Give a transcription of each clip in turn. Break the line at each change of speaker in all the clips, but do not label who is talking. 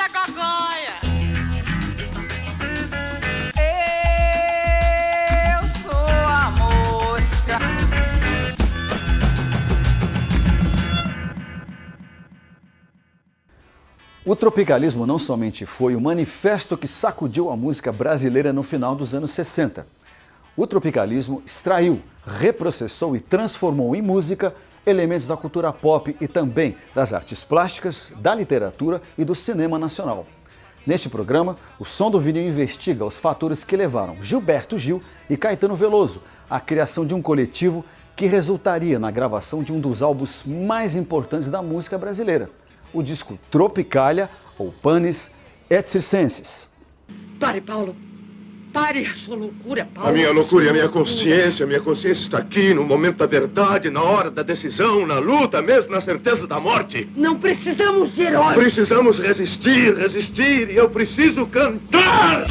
da gogóia. Eu sou a mosca.
O tropicalismo não somente foi o manifesto que sacudiu a música brasileira no final dos anos 60. O tropicalismo extraiu, reprocessou e transformou em música elementos da cultura pop e também das artes plásticas, da literatura e do cinema nacional. Neste programa, o Som do Vinil investiga os fatores que levaram Gilberto Gil e Caetano Veloso à criação de um coletivo que resultaria na gravação de um dos álbuns mais importantes da música brasileira, o disco Tropicália, ou Panis et Circenses.
Pare, Paulo. Pare a sua loucura, Paulo.
A minha loucura e a minha consciência está aqui no momento da verdade, na hora da decisão, na luta, mesmo na certeza da morte.
Não precisamos de heróis.
Precisamos resistir, resistir, e eu preciso cantar!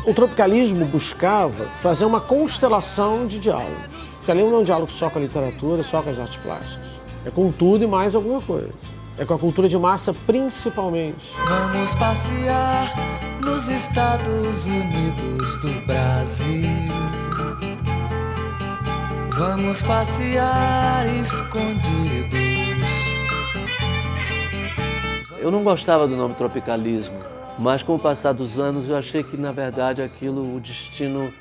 O tropicalismo buscava fazer uma constelação de diálogos. Porque ali não é um diálogo só com a literatura, só com as artes plásticas. É com tudo e mais alguma coisa. É com a cultura de massa principalmente.
Vamos passear nos Estados Unidos do Brasil. Vamos passear escondidos.
Eu não gostava do nome tropicalismo. Mas com o passar dos anos eu achei que, na verdade, o destino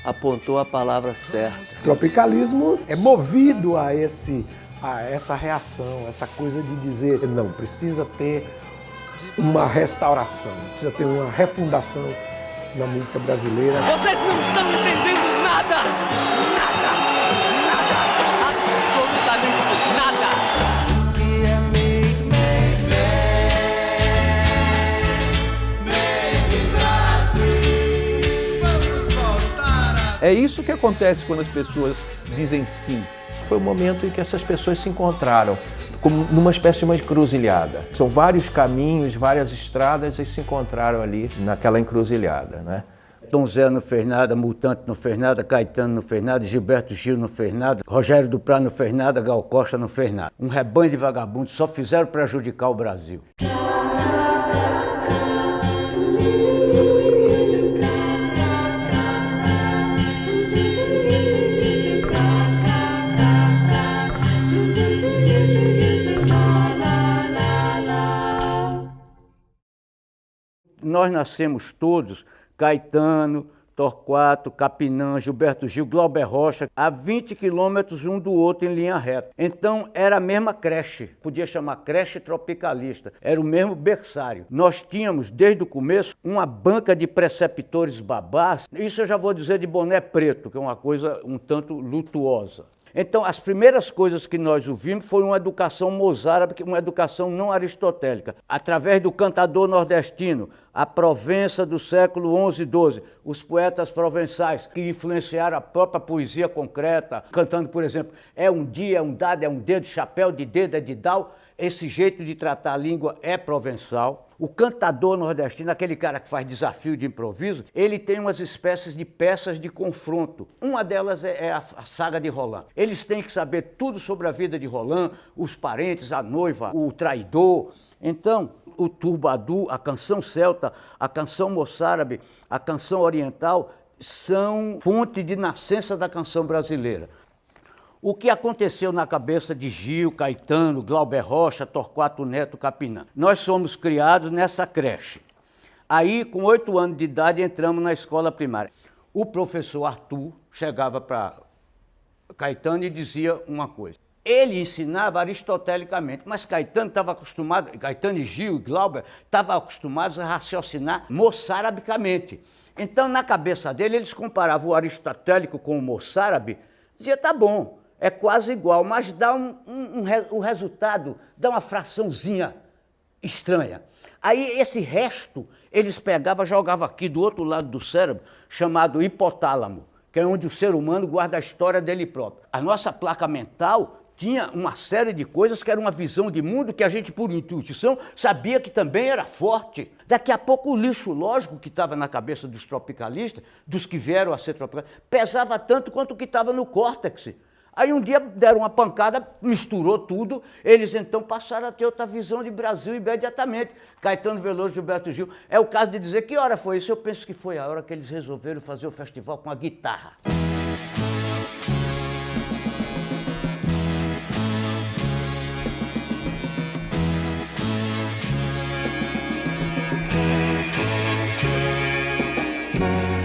apontou a palavra certa.
O tropicalismo é movido a essa reação, essa coisa de dizer, não, precisa ter uma restauração, precisa ter uma refundação na música brasileira.
Vocês não estão entendendo nada! Nada! Nada! Absolutamente nada!
É isso que acontece quando as pessoas dizem sim.
Foi o momento em que essas pessoas se encontraram, como numa espécie de uma encruzilhada. São vários caminhos, várias estradas e se encontraram ali naquela encruzilhada, né?
Tom Zé não fez nada, Mutante não fez nada, Caetano não fez nada, Gilberto Gil não fez nada, Rogério Duprá não fez nada, Gal Costa não fez nada. Um rebanho de vagabundos só fizeram prejudicar o Brasil. Nós nascemos todos, Caetano, Torquato, Capinã, Gilberto Gil, Glauber Rocha, a 20 quilômetros um do outro em linha reta. Então era a mesma creche, podia chamar creche tropicalista, era o mesmo berçário. Nós tínhamos desde o começo uma banca de preceptores babás, isso eu já vou dizer de boné preto, que é uma coisa um tanto lutuosa. Então, as primeiras coisas que nós ouvimos foi uma educação mozárabe, uma educação não aristotélica, através do cantador nordestino, a Provença do século XI e XII, os poetas provençais que influenciaram a própria poesia concreta, cantando, por exemplo, é um dia, é um dado, é um dedo, chapéu de dedo, é de dau. Esse jeito de tratar a língua é provençal. O cantador nordestino, aquele cara que faz desafio de improviso, ele tem umas espécies de peças de confronto. Uma delas é a saga de Roland. Eles têm que saber tudo sobre a vida de Roland, os parentes, a noiva, o traidor. Então, o turbadu, a canção celta, a canção moçárabe, a canção oriental, são fonte de nascença da canção brasileira. O que aconteceu na cabeça de Gil, Caetano, Glauber Rocha, Torquato Neto, Capinã? Nós somos criados nessa creche. Aí, com 8 anos de idade, entramos na escola primária. O professor Arthur chegava para Caetano e dizia uma coisa. Ele ensinava aristotelicamente, mas Caetano estava acostumado, Caetano e Gil e Glauber estavam acostumados a raciocinar moçarabicamente. Então, na cabeça dele, eles comparavam o aristotélico com o moçárabe, dizia, tá bom, é quase igual, mas dá o resultado dá uma fraçãozinha estranha. Aí esse resto eles pegavam e jogavam aqui do outro lado do cérebro, chamado hipotálamo, que é onde o ser humano guarda a história dele próprio. A nossa placa mental tinha uma série de coisas que era uma visão de mundo que a gente, por intuição, sabia que também era forte. Daqui a pouco o lixo lógico que estava na cabeça dos tropicalistas, dos que vieram a ser tropicalistas, pesava tanto quanto o que estava no córtex. Aí um dia deram uma pancada, misturou tudo, eles então passaram a ter outra visão de Brasil imediatamente. Caetano Veloso, Gilberto Gil. É o caso de dizer que hora foi isso. Eu penso que foi a hora que eles resolveram fazer o festival com a guitarra.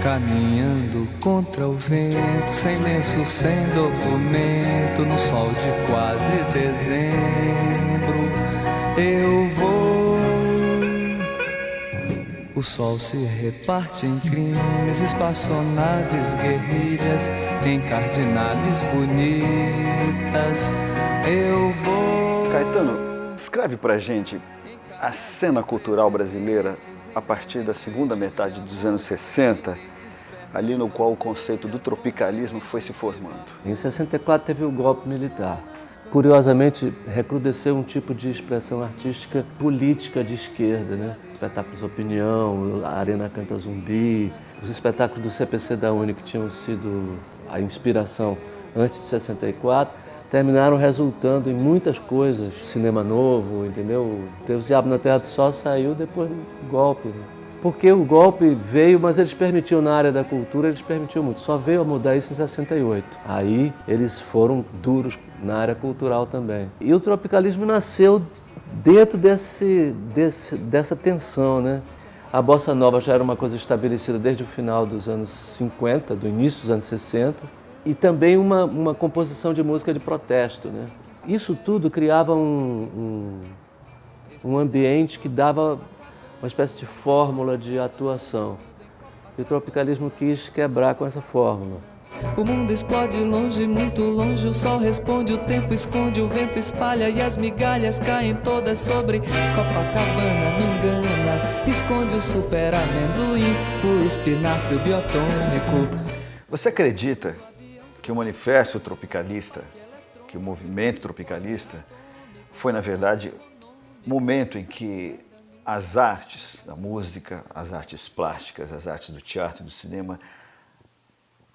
Caminhando contra o vento, sem lenço, sem documento, no sol de quase dezembro, eu vou. O sol se reparte em crimes, espaçonaves, guerrilhas, em cardinales bonitas, eu vou.
Caetano, escreve pra gente a cena cultural brasileira a partir da segunda metade dos anos 60, ali no qual o conceito do tropicalismo foi se formando.
Em 64 teve o golpe militar. Curiosamente, recrudesceu um tipo de expressão artística política de esquerda, né? Espetáculos Opinião, a Arena Canta Zumbi, os espetáculos do CPC da Uni, que tinham sido a inspiração antes de 64, terminaram resultando em muitas coisas. Cinema novo, entendeu? Deus Diabo na Terra do Sol saiu depois do golpe. Porque o golpe veio, mas eles permitiam na área da cultura, eles permitiam muito. Só veio a mudar isso em 68. Aí eles foram duros na área cultural também. E o tropicalismo nasceu dentro dessa tensão, né? A bossa nova já era uma coisa estabelecida desde o final dos anos 50, do início dos anos 60. E também uma composição de música de protesto, né? Isso tudo criava um ambiente que dava uma espécie de fórmula de atuação. E o tropicalismo quis quebrar com essa fórmula.
O mundo explode longe, muito longe, o sol responde, o tempo esconde, o vento espalha e as migalhas caem todas sobre Copacabana, me engana, esconde o super amendoim, o espinafre, o biotônico.
Você acredita que o manifesto tropicalista, que o movimento tropicalista, foi, na verdade, o momento em que as artes da música, as artes plásticas, as artes do teatro e do cinema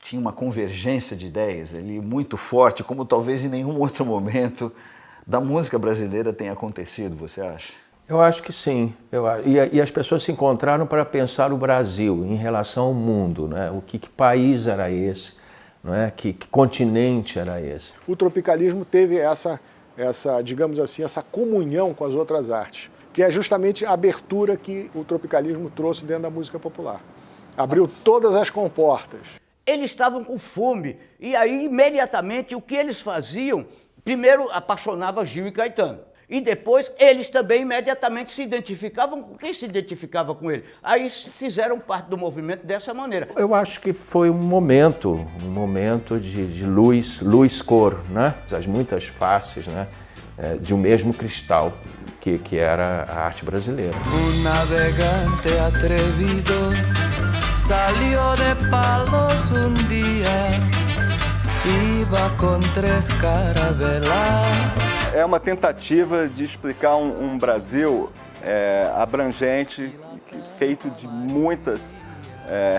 tinham uma convergência de ideias ali muito forte, como talvez em nenhum outro momento da música brasileira tenha acontecido, você acha?
Eu acho que sim. E as pessoas se encontraram para pensar o Brasil em relação ao mundo, né? Que país era esse? Não é? Que continente era esse?
O tropicalismo teve essa, digamos assim, essa comunhão com as outras artes, que é justamente a abertura que o tropicalismo trouxe dentro da música popular. Abriu todas as comportas.
Eles estavam com fome, e aí imediatamente o que eles faziam, primeiro apaixonava Gil e Caetano. E depois eles também imediatamente se identificavam com quem se identificava com ele. Aí fizeram parte do movimento dessa maneira.
Eu acho que foi um momento de luz cor, né? As muitas faces, né? De um mesmo cristal que era a arte brasileira.
Um navegante atrevido salió de Palos um dia, iba com 3 caravelas.
É uma tentativa de explicar um Brasil abrangente, feito de muitas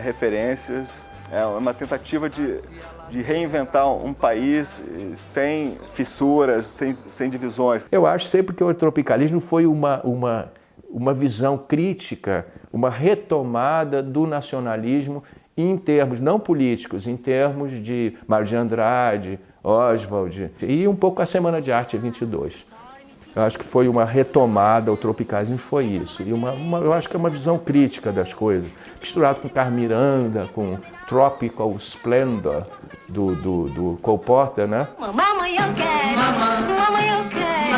referências. É uma tentativa de reinventar um país sem fissuras, sem divisões.
Eu acho sempre que o tropicalismo foi uma visão crítica, uma retomada do nacionalismo em termos não políticos, em termos de Mário de Andrade, Oswald e um pouco a Semana de Arte 22. Eu acho que foi uma retomada, o tropicalismo foi isso. E eu acho que é uma visão crítica das coisas, misturado com Carmen Miranda, com Tropical Splendor do Cole Porter, né?
Mamãe eu quero, mamãe eu quero,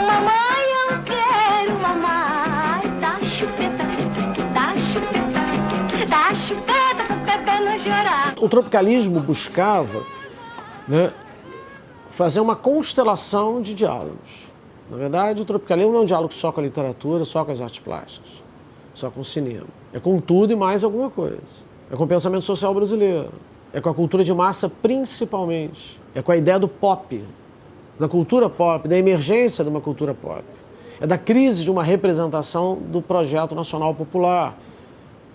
mamãe eu quero, mamãe. Dá chupeta, dá chupeta pro bebê não chorar.
O tropicalismo buscava, né, fazer uma constelação de diálogos. Na verdade, o tropicalismo não é um diálogo só com a literatura, só com as artes plásticas, só com o cinema. É com tudo e mais alguma coisa. É com o pensamento social brasileiro. É com a cultura de massa, principalmente. É com a ideia do pop. da cultura pop, da emergência de uma cultura pop. É da crise de uma representação do projeto nacional popular.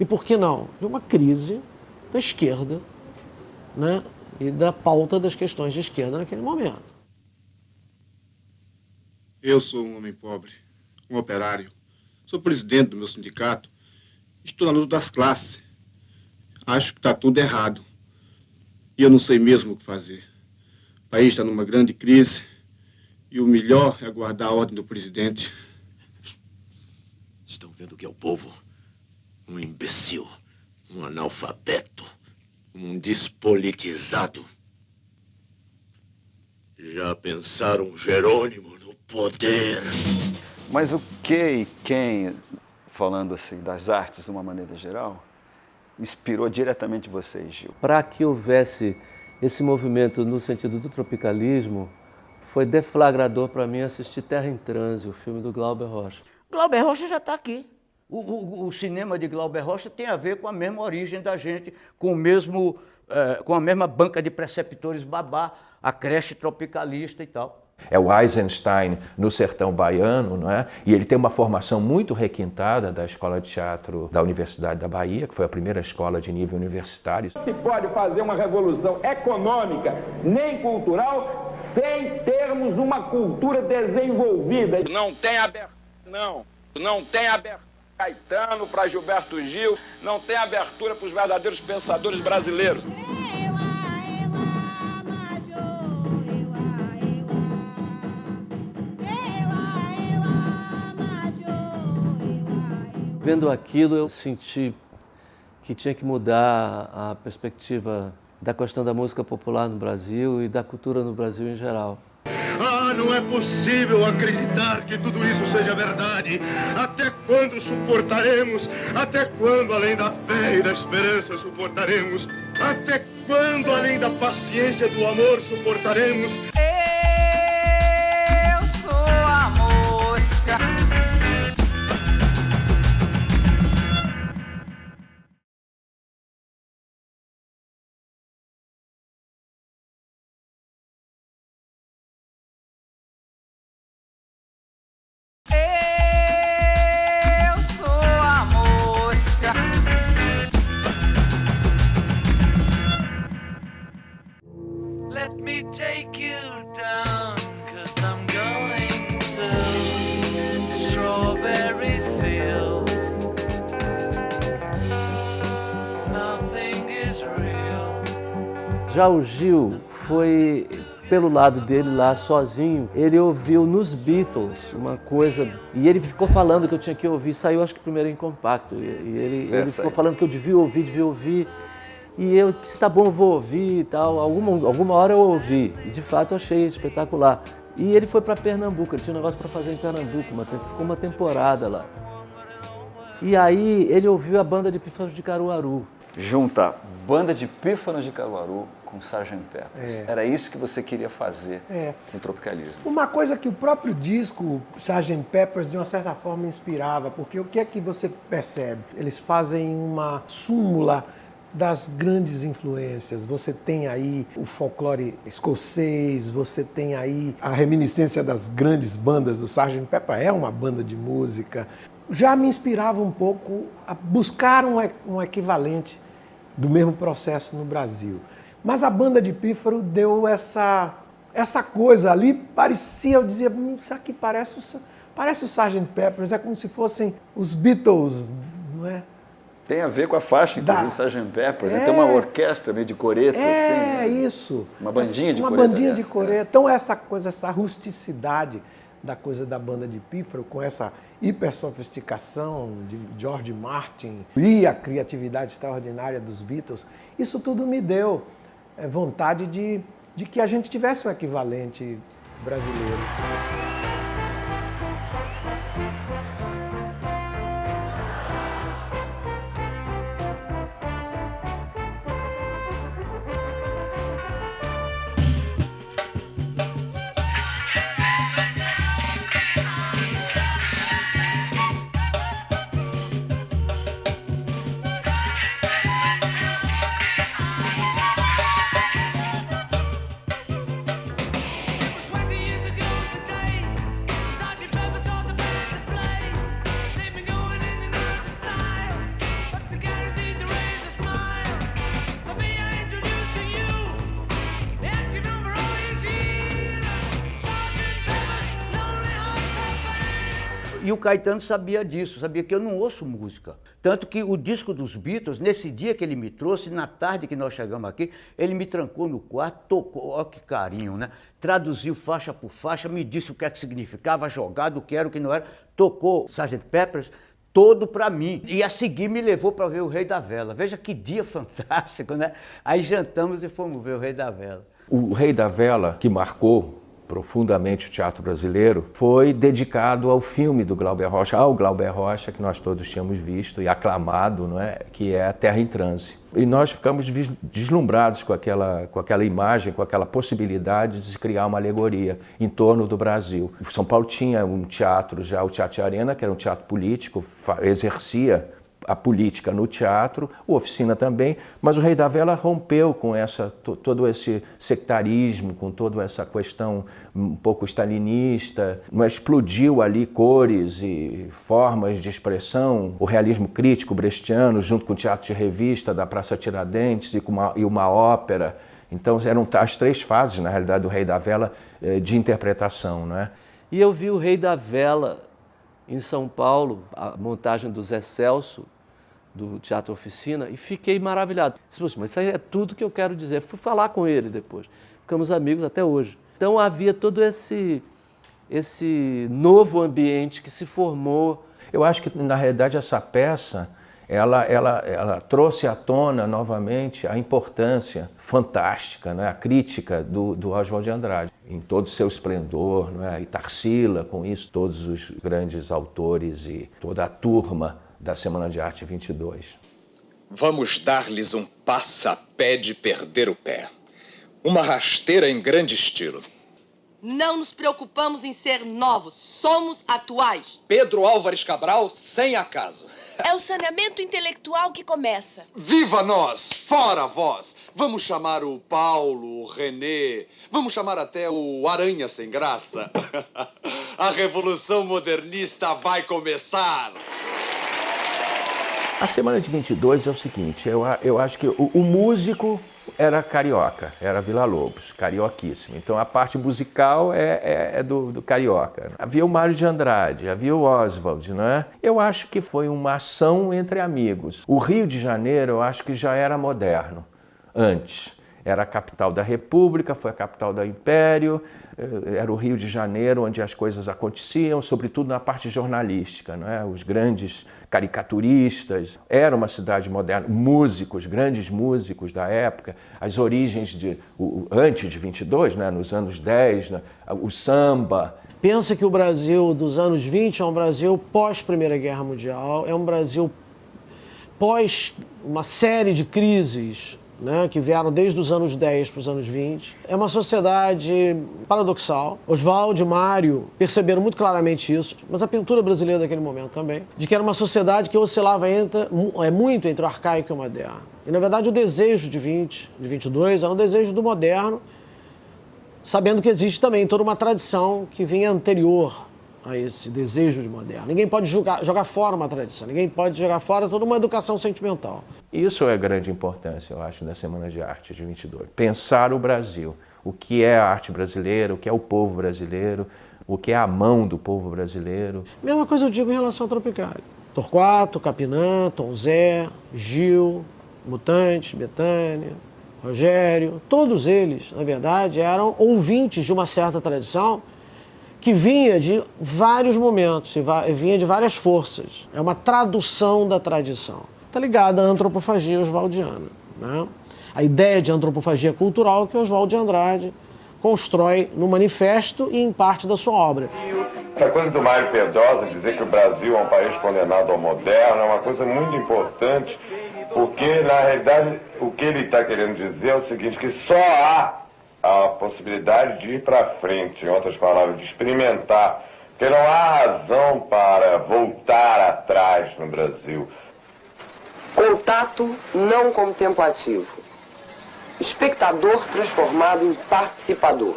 E por que não? De uma crise da esquerda, né? E da pauta das questões de esquerda naquele momento.
Eu sou um homem pobre, um operário. Sou presidente do meu sindicato. Estou na luta das classes. Acho que está tudo errado. E eu não sei mesmo o que fazer. O país está numa grande crise e o melhor é aguardar a ordem do presidente.
Estão vendo o que é o povo? Um imbecil, um analfabeto, um despolitizado. Já pensaram Jerônimo no poder?
Mas o que e quem, falando assim das artes de uma maneira geral, inspirou diretamente vocês, Gil?
Para que houvesse esse movimento no sentido do tropicalismo, foi deflagrador para mim assistir Terra em Transe, o filme do Glauber Rocha.
Glauber Rocha já está aqui. O cinema de Glauber Rocha tem a ver com a mesma origem da gente, com a mesma banca de preceptores babá, a creche tropicalista e tal.
É o Eisenstein no sertão baiano, não é? E ele tem uma formação muito requintada da Escola de Teatro da Universidade da Bahia, que foi a primeira escola de nível universitário.
Não se pode fazer uma revolução econômica nem cultural sem termos uma cultura desenvolvida.
Não tem abertura, não tem abertura Caetano para Gilberto Gil, não tem abertura para os verdadeiros pensadores brasileiros.
Vendo aquilo, eu senti que tinha que mudar a perspectiva da questão da música popular no Brasil e da cultura no Brasil em geral.
Ah, não é possível acreditar que tudo isso seja verdade. Até quando suportaremos? Até quando, além da fé e da esperança, suportaremos? Até quando, além da paciência e do amor, suportaremos?
Eu sou a mosca.
Let me take you down, 'cause I'm going to Strawberry Fields. Nothing is real.
Já o Gil foi pelo lado dele lá, sozinho. Ele ouviu nos Beatles uma coisa, e ele ficou falando que eu tinha que ouvir, saiu acho que primeiro em compacto, e ele ficou falando que eu devia ouvir. E eu disse, tá bom, vou ouvir e tal. Alguma hora eu ouvi. E de fato eu achei espetacular. E ele foi para Pernambuco, ele tinha um negócio para fazer em Pernambuco, ficou uma temporada lá. E aí ele ouviu a banda de Pífanos de Caruaru.
Juntar banda de Pífanos de Caruaru com Sgt. Peppers. Era isso que você queria fazer no tropicalismo.
Uma coisa que o próprio disco Sgt. Peppers de uma certa forma inspirava, porque o que é que você percebe? Eles fazem uma súmula das grandes influências. Você tem aí o folclore escocês, você tem aí a reminiscência das grandes bandas. O Sgt. Pepper é uma banda de música. Já me inspirava um pouco a buscar um equivalente do mesmo processo no Brasil. Mas a banda de Pífaro deu essa coisa ali, parecia, eu dizia, isso aqui parece o Sgt. Peppers, é como se fossem os Beatles, não é?
Tem a ver com a faixa, inclusive, do Sgt. Peppers. Tem uma orquestra meio de coreta, assim.
É, isso.
Uma bandinha de coreta.
Uma bandinha de coreta. Então, essa coisa, essa rusticidade da coisa da banda de Pífaro, com essa hipersofisticação de George Martin e a criatividade extraordinária dos Beatles, isso tudo me deu vontade de que a gente tivesse um equivalente brasileiro.
E o Caetano sabia disso, sabia que eu não ouço música. Tanto que o disco dos Beatles, nesse dia que ele me trouxe, na tarde que nós chegamos aqui, ele me trancou no quarto, tocou, ó que carinho, né? Traduziu faixa por faixa, me disse o que é que significava, jogado, o que era, o que não era. Tocou Sgt. Pepper's todo para mim. E a seguir me levou para ver o Rei da Vela. Veja que dia fantástico, né? Aí jantamos e fomos ver o Rei da Vela.
O Rei da Vela, que marcou profundamente o teatro brasileiro, foi dedicado ao filme do Glauber Rocha, ao Glauber Rocha, que nós todos tínhamos visto e aclamado, não é? Que é Terra em Transe. E nós ficamos deslumbrados com aquela imagem, com aquela possibilidade de se criar uma alegoria em torno do Brasil. O São Paulo tinha um teatro já, o Teatro Arena, que era um teatro político, exercia a política no teatro, o Oficina também, mas o Rei da Vela rompeu com todo esse sectarismo, com toda essa questão um pouco stalinista, explodiu ali cores e formas de expressão, o realismo crítico brechtiano, junto com o teatro de revista da Praça Tiradentes e uma ópera. Então eram as 3 fases, na realidade, do Rei da Vela de interpretação, não é?
E eu vi o Rei da Vela em São Paulo, a montagem do Zé Celso, do Teatro Oficina, e fiquei maravilhado. Disse, poxa, mas isso aí é tudo que eu quero dizer. Fui falar com ele depois. Ficamos amigos até hoje. Então havia todo esse novo ambiente que se formou.
Eu acho que, na realidade, essa peça, ela trouxe à tona novamente a importância fantástica, né? A crítica do Oswald de Andrade, em todo o seu esplendor, né? E Tarsila, com isso, todos os grandes autores e toda a turma da Semana de Arte 22.
Vamos dar-lhes um passapé de perder o pé. Uma rasteira em grande estilo.
Não nos preocupamos em ser novos, somos atuais.
Pedro Álvares Cabral, sem acaso.
É o saneamento intelectual que começa.
Viva nós, fora vós. Vamos chamar o Paulo, o René, vamos chamar até o Aranha Sem Graça. A revolução modernista vai começar.
A Semana de 22 é o seguinte, eu acho que o músico era carioca, era Villa-Lobos, carioquíssimo. Então a parte musical é do carioca. Havia o Mário de Andrade, havia o Oswald, não é? Eu acho que foi uma ação entre amigos. O Rio de Janeiro, eu acho que já era moderno, antes. Era a capital da República, foi a capital do Império, era o Rio de Janeiro onde as coisas aconteciam, sobretudo na parte jornalística, não é? Os grandes caricaturistas, era uma cidade moderna, músicos, grandes músicos da época, as origens antes de 22, né? Nos anos 10, né? O samba.
Pensa que o Brasil dos anos 20 é um Brasil pós-Primeira Guerra Mundial, é um Brasil pós uma série de crises, né, que vieram desde os anos 10 para os anos 20. É uma sociedade paradoxal. Oswald e Mário perceberam muito claramente isso, mas a pintura brasileira daquele momento também, de que era uma sociedade que oscilava muito entre o arcaico e o moderno. E, na verdade, o desejo de 22 era um desejo do moderno, sabendo que existe também toda uma tradição que vinha anterior a esse desejo de moderno. Ninguém pode jogar fora uma tradição, ninguém pode jogar fora toda uma educação sentimental.
Isso é a grande importância, eu acho, da Semana de Arte de 22. Pensar o Brasil, o que é a arte brasileira, o que é o povo brasileiro, o que é a mão do povo brasileiro.
Mesma coisa eu digo em relação ao Tropicália. Torquato, Capinã, Tom Zé, Gil, Mutantes, Bethânia, Rogério, todos eles, na verdade, eram ouvintes de uma certa tradição que vinha de vários momentos, vinha de várias forças. É uma tradução da tradição. Está ligada à antropofagia oswaldiana, né? A ideia de antropofagia cultural que Oswald de Andrade constrói no manifesto e em parte da sua obra.
Essa coisa do Mário Pedrosa dizer que o Brasil é um país condenado ao moderno é uma coisa muito importante, porque, na realidade, o que ele está querendo dizer é o seguinte, que só há a possibilidade de ir para frente, em outras palavras, de experimentar, porque não há razão para voltar atrás no Brasil.
Contato não contemplativo. Espectador transformado em participador.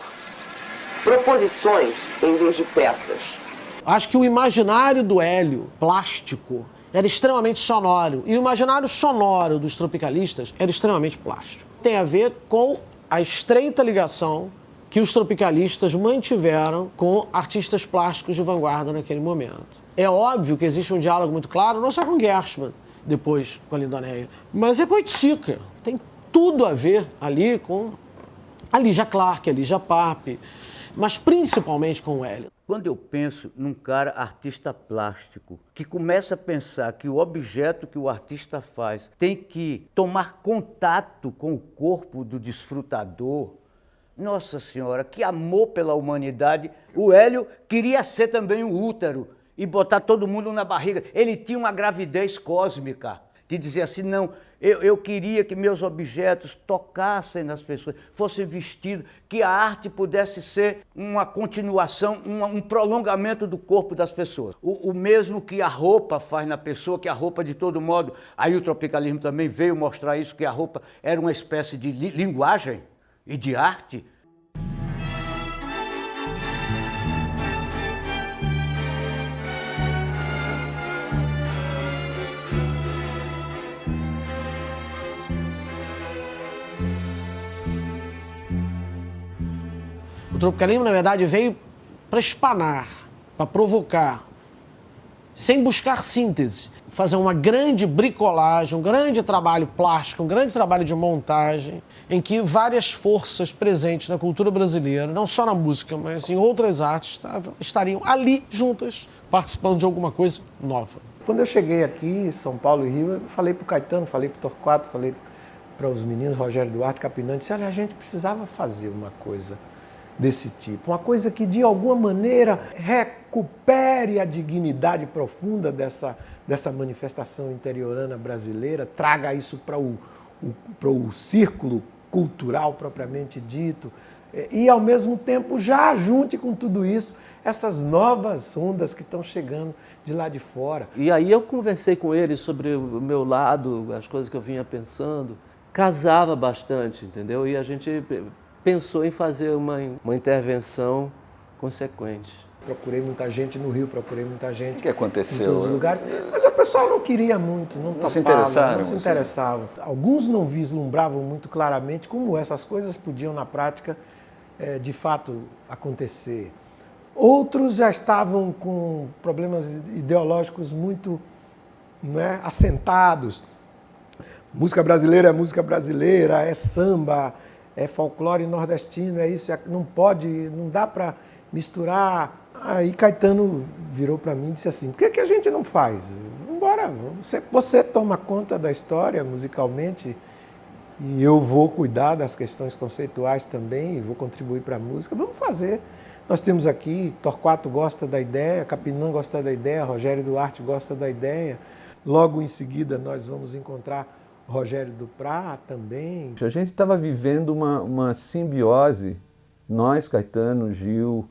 Proposições em vez de peças.
Acho que o imaginário do Hélio, plástico, era extremamente sonoro. E o imaginário sonoro dos tropicalistas era extremamente plástico. Tem a ver com a estreita ligação que os tropicalistas mantiveram com artistas plásticos de vanguarda naquele momento. É óbvio que existe um diálogo muito claro, não só com Gershwin, depois com a Lindonelli, mas é com Oiticica. Tem tudo a ver ali com a Lígia Clark, a Lígia Pape, mas principalmente com o Hélio.
Quando eu penso num cara artista plástico, que começa a pensar que o objeto que o artista faz tem que tomar contato com o corpo do desfrutador, nossa senhora, que amor pela humanidade. O Hélio queria ser também um útero e botar todo mundo na barriga. Ele tinha uma gravidez cósmica, que dizia assim, não, eu queria que meus objetos tocassem nas pessoas, fossem vestidos, que a arte pudesse ser uma continuação, um prolongamento do corpo das pessoas. O mesmo que a roupa faz na pessoa, que a roupa de todo modo, aí o tropicalismo também veio mostrar isso, que a roupa era uma espécie de linguagem e de arte.
O tropicalismo, na verdade, veio para espanar, para provocar, sem buscar síntese, fazer uma grande bricolagem, um grande trabalho plástico, um grande trabalho de montagem, em que várias forças presentes na cultura brasileira, não só na música, mas em outras artes, estariam ali juntas, participando de alguma coisa nova.
Quando eu cheguei aqui em São Paulo e Rio, eu falei para o Caetano, falei para o Torquato, falei para os meninos, Rogério Duarte, Capinã, disse, olha, a gente precisava fazer uma coisa desse tipo, uma coisa que de alguma maneira recupere a dignidade profunda dessa manifestação interiorana brasileira, traga isso para o círculo cultural propriamente dito e ao mesmo tempo já junte com tudo isso essas novas ondas que estão chegando de lá de fora.
E aí eu conversei com ele sobre o meu lado, as coisas que eu vinha pensando, casava bastante, entendeu? E a gente pensou em fazer uma intervenção consequente.
Procurei muita gente no Rio, procurei muita gente
o que aconteceu?
Em todos os lugares, mas o pessoal não queria muito, não
se interessaram.
Não se interessavam. Alguns não vislumbravam muito claramente como essas coisas podiam, na prática, de fato, acontecer. Outros já estavam com problemas ideológicos muito assentados. Música brasileira é música brasileira, é samba, é folclore nordestino, é isso, não pode, não dá para misturar. Aí Caetano virou para mim e disse assim, por que a gente não faz? Vambora, você toma conta da história musicalmente e eu vou cuidar das questões conceituais também, vou contribuir para a música, vamos fazer. Nós temos aqui, Torquato gosta da ideia, Capinã gosta da ideia, Rogério Duarte gosta da ideia. Logo em seguida nós vamos encontrar Rogério Duprá também.
A gente estava vivendo uma simbiose, nós, Caetano, Gil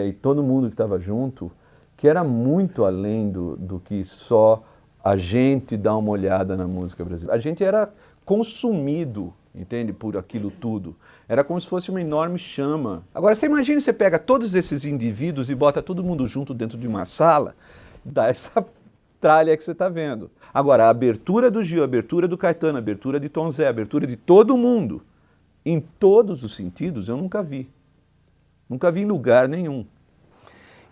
e todo mundo que estava junto, que era muito além do que só a gente dar uma olhada na música brasileira. A gente era consumido, entende, por aquilo tudo. Era como se fosse uma enorme chama. Agora, você imagina, você pega todos esses indivíduos e bota todo mundo junto dentro de uma sala, dá essa tralha que você está vendo. Agora, a abertura do Gil, a abertura do Caetano, a abertura de Tom Zé, a abertura de todo mundo, em todos os sentidos, eu nunca vi. Nunca vi em lugar nenhum.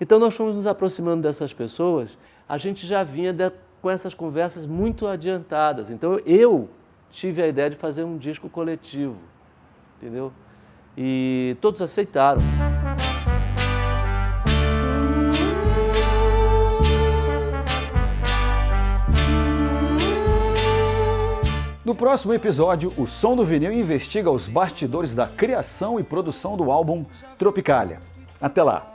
Então nós fomos nos aproximando dessas pessoas, a gente já vinha com essas conversas muito adiantadas. Então eu tive a ideia de fazer um disco coletivo, entendeu? E todos aceitaram.
No próximo episódio, o Som do Vinil investiga os bastidores da criação e produção do álbum Tropicália. Até lá!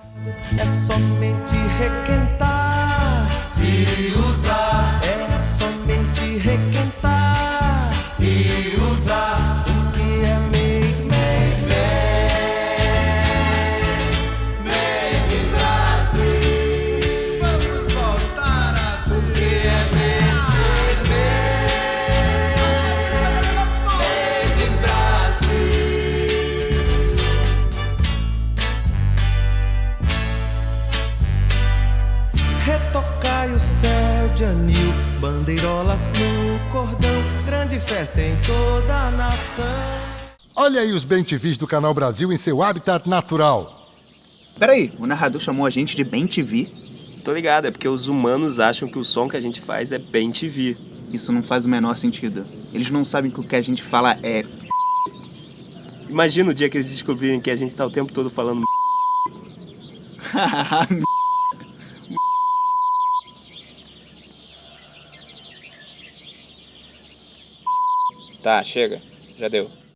É somente requentar e usar. É somente requentar e usar. O que é made in Brasil. Vamos voltar a ver. O que é made in Brasil. Retocai o céu de anil, bandeirolas no cordão, grande festa em toda a nação.
Olha aí os bem-te-vis do Canal Brasil em seu habitat natural.
Peraí, o narrador chamou a gente de bem-te-vi?
Tô ligado, é porque os humanos acham que o som que a gente faz é bem-te-vi.
Isso não faz o menor sentido. Eles não sabem que o que a gente fala é...
Imagina o dia que eles descobrirem que a gente tá o tempo todo falando
Tá, chega. Já deu.